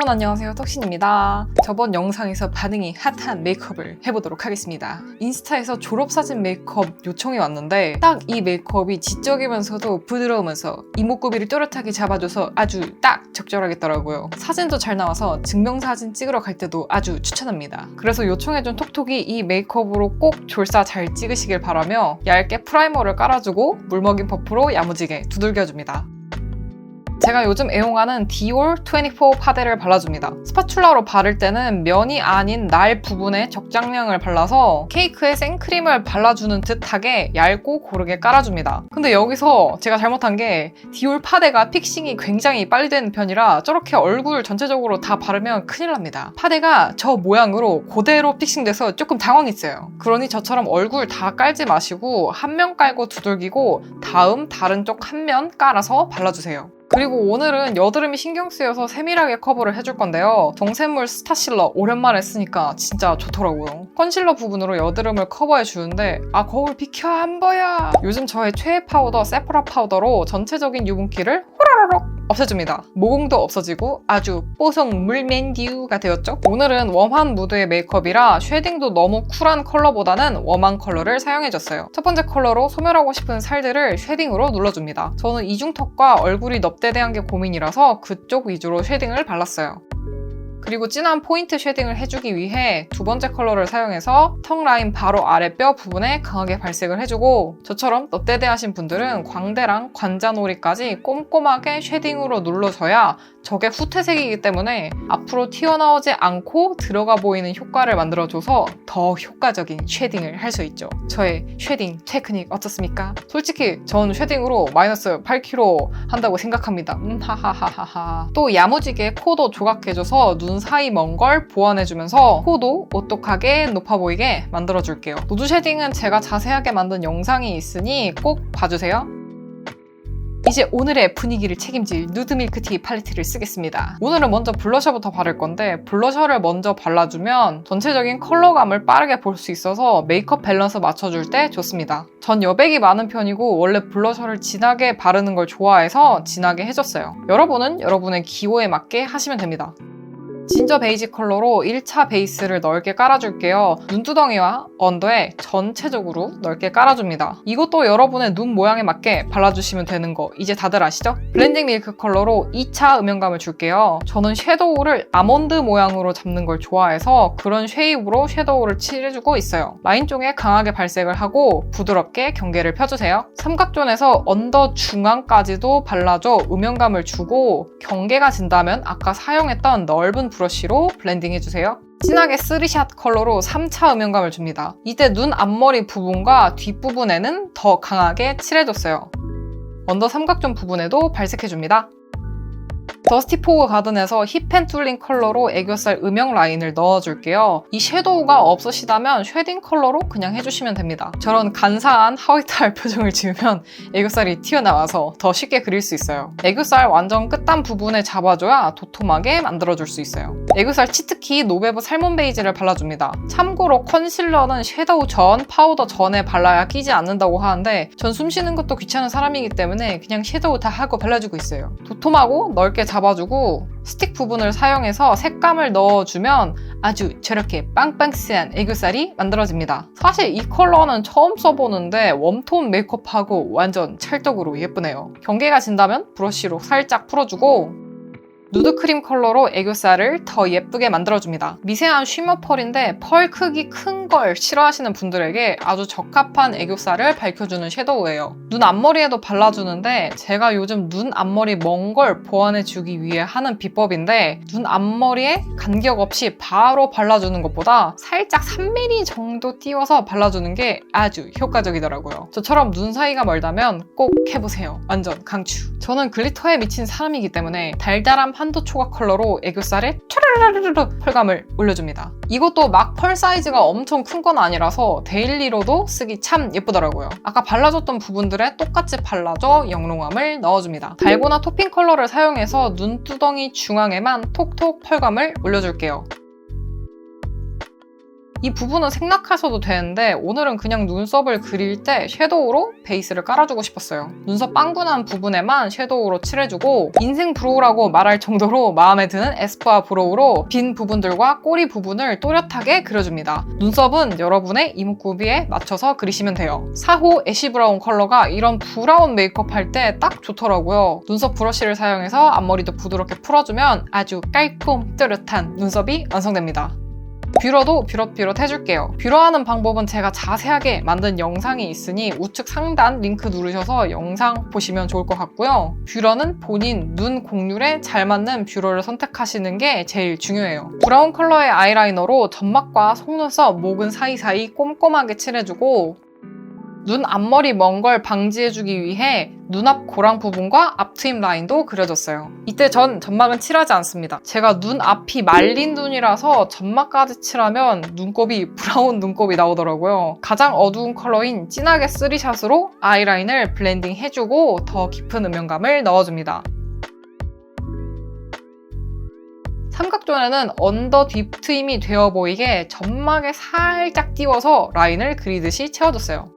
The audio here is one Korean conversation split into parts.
여러분 안녕하세요, 톡신입니다. 저번 영상에서 반응이 핫한 메이크업을 해보도록 하겠습니다. 인스타에서 졸업사진 메이크업 요청이 왔는데 딱 이 메이크업이 지적이면서도 부드러우면서 이목구비를 또렷하게 잡아줘서 아주 딱 적절하겠더라고요. 사진도 잘 나와서 증명사진 찍으러 갈 때도 아주 추천합니다. 그래서 요청해준 톡톡이 이 메이크업으로 꼭 졸사 잘 찍으시길 바라며 얇게 프라이머를 깔아주고 물먹인 퍼프로 야무지게 두들겨줍니다. 제가 요즘 애용하는 디올 24 파데를 발라줍니다. 스파츌라로 바를 때는 면이 아닌 날 부분에 적당량을 발라서 케이크에 생크림을 발라주는 듯하게 얇고 고르게 깔아줍니다. 근데 여기서 제가 잘못한 게 디올 파데가 픽싱이 굉장히 빨리 되는 편이라 저렇게 얼굴 전체적으로 다 바르면 큰일 납니다. 파데가 저 모양으로 그대로 픽싱돼서 조금 당황했어요. 그러니 저처럼 얼굴 다 깔지 마시고 한 면 깔고 두들기고 다음 다른 쪽 한 면 깔아서 발라주세요. 그리고 오늘은 여드름이 신경 쓰여서 세밀하게 커버를 해줄 건데요. 정샘물 스타실러 오랜만에 쓰니까 진짜 좋더라고요. 컨실러 부분으로 여드름을 커버해 주는데 거울 비켜 안 보여! 요즘 저의 최애 파우더 세포라 파우더로 전체적인 유분기를 호로로록 없애줍니다. 모공도 없어지고 아주 뽀송 물맨듀가 되었죠? 오늘은 웜한 무드의 메이크업이라 쉐딩도 너무 쿨한 컬러보다는 웜한 컬러를 사용해줬어요. 첫 번째 컬러로 소멸하고 싶은 살들을 쉐딩으로 눌러줍니다. 저는 이중턱과 얼굴이 넙대대한 게 고민이라서 그쪽 위주로 쉐딩을 발랐어요. 그리고 진한 포인트 쉐딩을 해주기 위해 두 번째 컬러를 사용해서 턱 라인 바로 아래 뼈 부분에 강하게 발색을 해주고 저처럼 넙대대하신 분들은 광대랑 관자놀이까지 꼼꼼하게 쉐딩으로 눌러줘야 저게 후퇴색이기 때문에 앞으로 튀어나오지 않고 들어가 보이는 효과를 만들어줘서 더 효과적인 쉐딩을 할 수 있죠. 저의 쉐딩 테크닉 어떻습니까? 솔직히 전 쉐딩으로 마이너스 8kg 한다고 생각합니다. 하하하하하. 또 야무지게 코도 조각해줘서 눈 사이 먼 걸 보완해주면서 코도 오똑하게 높아 보이게 만들어줄게요. 노드 쉐딩은 제가 자세하게 만든 영상이 있으니 꼭 봐주세요. 이제 오늘의 분위기를 책임질 누드 밀크티 팔레트를 쓰겠습니다. 오늘은 먼저 블러셔부터 바를 건데 블러셔를 먼저 발라주면 전체적인 컬러감을 빠르게 볼 수 있어서 메이크업 밸런스 맞춰줄 때 좋습니다. 전 여백이 많은 편이고 원래 블러셔를 진하게 바르는 걸 좋아해서 진하게 해줬어요. 여러분은 여러분의 기호에 맞게 하시면 됩니다. 진저 베이지 컬러로 1차 베이스를 넓게 깔아줄게요. 눈두덩이와 언더에 전체적으로 넓게 깔아줍니다. 이것도 여러분의 눈 모양에 맞게 발라주시면 되는 거 이제 다들 아시죠? 블렌딩 밀크 컬러로 2차 음영감을 줄게요. 저는 섀도우를 아몬드 모양으로 잡는 걸 좋아해서 그런 쉐입으로 섀도우를 칠해주고 있어요. 라인 쪽에 강하게 발색을 하고 부드럽게 경계를 펴주세요. 삼각존에서 언더 중앙까지도 발라줘 음영감을 주고 경계가 진다면 아까 사용했던 넓은 브러쉬로 블렌딩 해주세요. 진하게 3샷 컬러로 3차 음영감을 줍니다. 이때 눈 앞머리 부분과 뒷부분에는 더 강하게 칠해줬어요. 언더 삼각존 부분에도 발색해줍니다. 더스티 포그 가든에서 힙앤 툴링 컬러로 애교살 음영 라인을 넣어줄게요. 이 섀도우가 없으시다면 쉐딩 컬러로 그냥 해주시면 됩니다. 저런 간사한 하위탈 표정을 지으면 애교살이 튀어나와서 더 쉽게 그릴 수 있어요. 애교살 완전 끝단 부분에 잡아줘야 도톰하게 만들어줄 수 있어요. 애교살 치트키 노베브 살몬 베이지를 발라줍니다. 참고로 컨실러는 섀도우 전, 파우더 전에 발라야 끼지 않는다고 하는데 전 숨 쉬는 것도 귀찮은 사람이기 때문에 그냥 섀도우 다 하고 발라주고 있어요. 도톰하고 넓게 잡아주고 스틱 부분을 사용해서 색감을 넣어주면 아주 저렇게 빵빵스한 애교살이 만들어집니다. 사실 이 컬러는 처음 써보는데 웜톤 메이크업하고 완전 찰떡으로 예쁘네요. 경계가 진다면 브러쉬로 살짝 풀어주고 누드크림 컬러로 애교살을 더 예쁘게 만들어줍니다. 미세한 쉬머 펄인데 펄 크기 큰 걸 싫어하시는 분들에게 아주 적합한 애교살을 밝혀주는 섀도우예요. 눈 앞머리에도 발라주는데 제가 요즘 눈 앞머리 먼 걸 보완해주기 위해 하는 비법인데 눈 앞머리에 간격 없이 바로 발라주는 것보다 살짝 3mm 정도 띄워서 발라주는 게 아주 효과적이더라고요. 저처럼 눈 사이가 멀다면 꼭 해보세요. 완전 강추. 저는 글리터에 미친 사람이기 때문에 달달한 판도 초각 컬러로 애교살에 촤르르르르 펄감을 올려줍니다. 이것도 막 펄 사이즈가 엄청 큰 건 아니라서 데일리로도 쓰기 참 예쁘더라고요. 아까 발라줬던 부분들에 똑같이 발라줘 영롱함을 넣어줍니다. 달고나 토핑 컬러를 사용해서 눈두덩이 중앙에만 톡톡 펄감을 올려줄게요. 이 부분은 생략하셔도 되는데 오늘은 그냥 눈썹을 그릴 때 섀도우로 베이스를 깔아주고 싶었어요. 눈썹 빵분한 부분에만 섀도우로 칠해주고 인생 브로우라고 말할 정도로 마음에 드는 에스쁘아 브로우로 빈 부분들과 꼬리 부분을 또렷하게 그려줍니다. 눈썹은 여러분의 이목구비에 맞춰서 그리시면 돼요. 4호 애쉬 브라운 컬러가 이런 브라운 메이크업 할 때 딱 좋더라고요. 눈썹 브러쉬를 사용해서 앞머리도 부드럽게 풀어주면 아주 깔끔 또렷한 눈썹이 완성됩니다. 뷰러도 뷰럿 해줄게요. 뷰러하는 방법은 제가 자세하게 만든 영상이 있으니 우측 상단 링크 누르셔서 영상 보시면 좋을 것 같고요. 뷰러는 본인 눈 곡률에 잘 맞는 뷰러를 선택하시는 게 제일 중요해요. 브라운 컬러의 아이라이너로 점막과 속눈썹, 목은 사이사이 꼼꼼하게 칠해주고 눈 앞머리 먼 걸 방지해주기 위해 눈앞 고랑 부분과 앞트임 라인도 그려줬어요. 이때 전 점막은 칠하지 않습니다. 제가 눈 앞이 말린 눈이라서 점막까지 칠하면 눈곱이 브라운 눈곱이 나오더라고요. 가장 어두운 컬러인 진하게 3샷으로 아이라인을 블렌딩 해주고 더 깊은 음영감을 넣어줍니다. 삼각존에는 언더 딥 트임이 되어 보이게 점막에 살짝 띄워서 라인을 그리듯이 채워줬어요.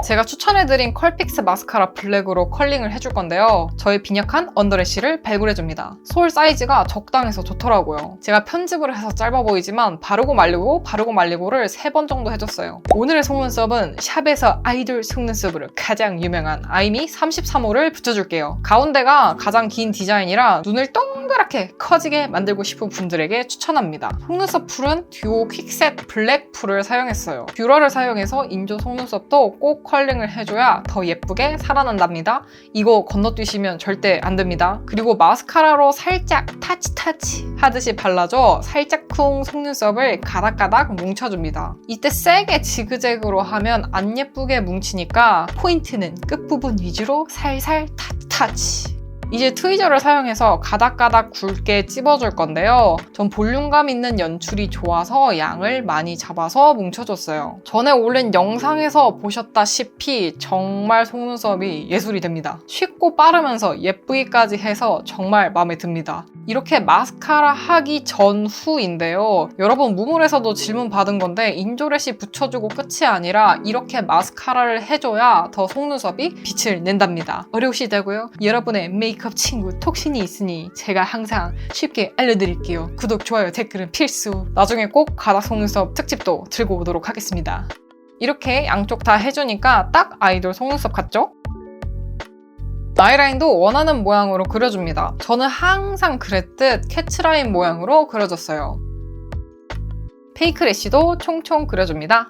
제가 추천해드린 컬픽스 마스카라 블랙으로 컬링을 해줄 건데요. 저의 빈약한 언더래쉬를 발굴해줍니다. 솔 사이즈가 적당해서 좋더라고요. 제가 편집을 해서 짧아 보이지만 바르고 말리고를 3번 정도 해줬어요. 오늘의 속눈썹은 샵에서 아이돌 속눈썹으로 가장 유명한 아이미 33호를 붙여줄게요. 가운데가 가장 긴 디자인이라 눈을 동그랗게 커지게 만들고 싶은 분들에게 추천합니다. 속눈썹 풀은 듀오 퀵셋 블랙 풀을 사용했어요. 뷰러를 사용해서 인조 속눈썹도 꼭 컬링을 해줘야 더 예쁘게 살아난답니다. 이거 건너뛰시면 절대 안 됩니다. 그리고 마스카라로 살짝 타치 하듯이 발라줘 살짝쿵 속눈썹을 가닥가닥 뭉쳐줍니다. 이때 세게 지그재그로 하면 안 예쁘게 뭉치니까 포인트는 끝부분 위주로 살살 타치. 이제 트위저를 사용해서 가닥가닥 굵게 찝어줄 건데요. 전 볼륨감 있는 연출이 좋아서 양을 많이 잡아서 뭉쳐줬어요. 전에 올린 영상에서 보셨다시피 정말 속눈썹이 예술이 됩니다. 쉽고 빠르면서 예쁘기까지 해서 정말 마음에 듭니다. 이렇게 마스카라 하기 전후인데요. 여러분 무물에서도 질문 받은 건데 인조래쉬 붙여주고 끝이 아니라 이렇게 마스카라를 해줘야 더 속눈썹이 빛을 낸답니다. 어려우시다고요? 여러분의 메이크업 친구 톡신이 있으니 제가 항상 쉽게 알려드릴게요. 구독, 좋아요, 댓글은 필수. 나중에 꼭 가닥 속눈썹 특집도 들고 오도록 하겠습니다. 이렇게 양쪽 다 해주니까 딱 아이돌 속눈썹 같죠? 아이라인도 원하는 모양으로 그려줍니다. 저는 항상 그랬듯 캐치라인 모양으로 그려줬어요. 페이크 래쉬도 총총 그려줍니다.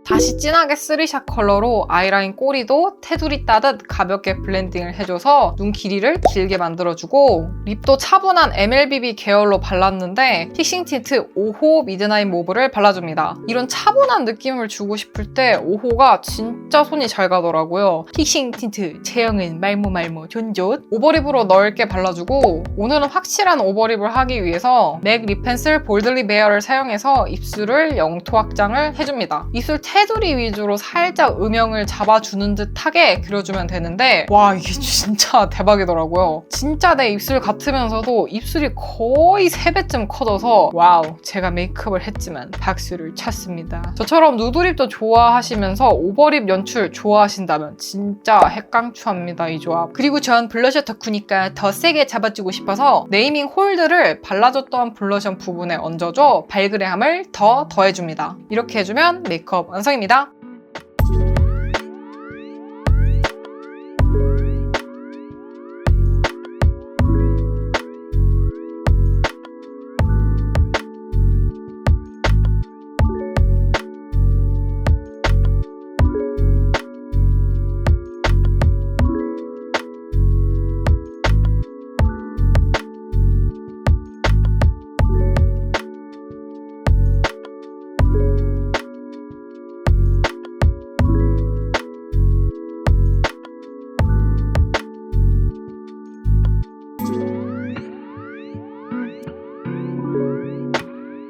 다시 진하게 3샷 컬러로 아이라인 꼬리도 테두리 따듯 가볍게 블렌딩을 해줘서 눈 길이를 길게 만들어주고 립도 차분한 MLBB 계열로 발랐는데 픽싱 틴트 5호 미드나잇 모브를 발라줍니다. 이런 차분한 느낌을 주고 싶을 때 5호가 진짜 손이 잘 가더라고요. 픽싱 틴트 제형은 말모 존존. 오버립으로 넓게 발라주고 오늘은 확실한 오버립을 하기 위해서 맥 립 펜슬 볼드립 에어를 사용해서 입술을 영토 확장을 해줍니다. 입술 테두리 위주로 살짝 음영을 잡아주는 듯하게 그려주면 되는데 와 이게 진짜 대박이더라고요. 진짜 내 입술 같으면서도 입술이 거의 3배쯤 커져서 와우 제가 메이크업을 했지만 박수를 쳤습니다. 저처럼 누드립도 좋아하시면서 오버립 연출 좋아하신다면 진짜 핵강추합니다 이 조합. 그리고 전 블러셔 덕후니까 더 세게 잡아주고 싶어서 네이밍 홀드를 발라줬던 블러셔 부분에 얹어줘 발그레함을 더 더해줍니다. 이렇게 해주면 메이크업 완성입니다.